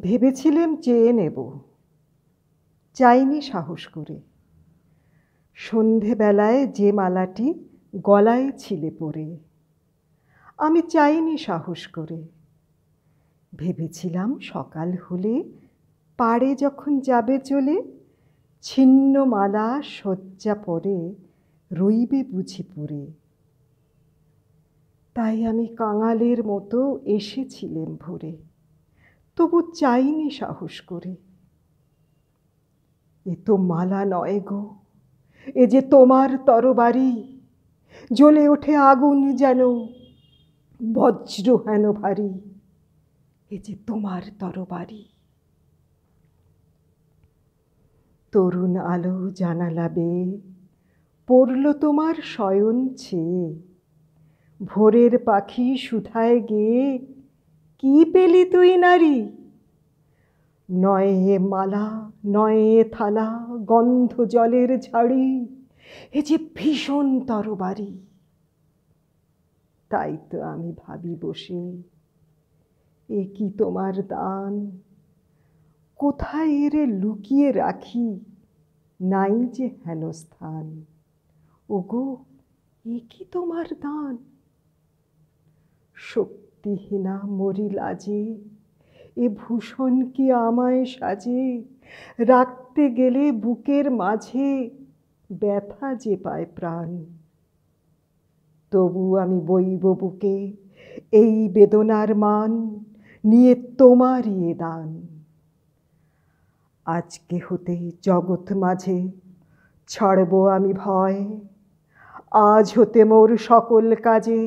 ভেবেছিলেম চেয়ে নেব, চাইনি সাহস করে। সন্ধেবেলায় যে মালাটি গলায় ছিলে পড়ে, আমি চাইনি সাহস করে। ভেবেছিলাম সকাল হলে পাড়ে যখন যাবে চলে, ছিন্ন মালা শয্যা পরে রইবে বুঝি পড়ে। তাই আমি কাঙালের মতো এসেছিলেম ভোরে, তবু চাইনি সাহস করে। এ তো মালা নয় গো, এ যে তোমার তরবারি, জ্বলে ওঠে আগুন যেন বজ্র হেন ভারী। এ যে তোমার তরবারি। তরুণ আলো জানালা বেয়ে পড়ল তোমার শয়ন ছেয়ে। ভোরের পাখি সুধায় গেয়ে, কি পেলি তুই নারী? নয় এ মালা, নয় এ থালা, গন্ধ জলের ঝাড়ি, এ যে ভীষণ তরবারি। তাই তো আমি ভাবি বসে, এ কি তোমার দান? কোথায় এরে লুকিয়ে রাখি, নাই যে হেন স্থান। ওগো, এ কি তোমার দান? শক্তিহীনা মরি লাজে, এ ভূষণ কি আমায় সাজে? রাখতে গেলে বুকের মাঝে ব্যথা যে পায় প্রাণ। তবু আমি বইব বুকে এই বেদনার মান, নিয়ে তোমারই এ দান। আজকে হতে জগৎ মাঝে ছাড়ব আমি ভয়, আজ হতে মোর সকল কাজে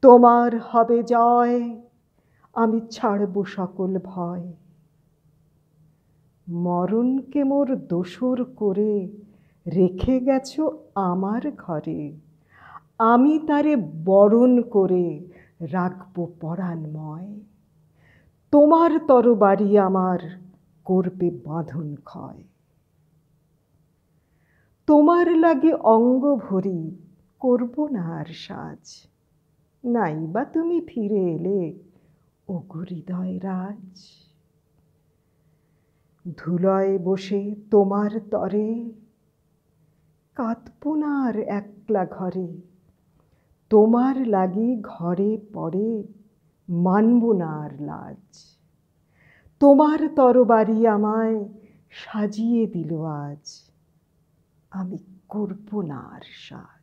তোমার হবে জয়। আমি ছাড়ব সকল ভয়। মরণকে মোর দোসর করে রেখে গেছো আমার ঘরে, আমি তারে বরণ করে রাখব পরাণময়। তোমার তরবারি আমার করবে বাঁধন ক্ষয়। তোমার লাগে অঙ্গ ভরি করব না আর সাজ, নাই বা তুমি ফিরে এলে ওগো হৃদয় রাজ। ধুলয় বসে তোমার তরে কাঁদব না আর একলা ঘরে। তোমার লাগি ঘরে পড়ে মানব না আর লাজ। তোমার তরবারি আমায় সাজিয়ে দিল আজ, আমি করব না আর সাজ।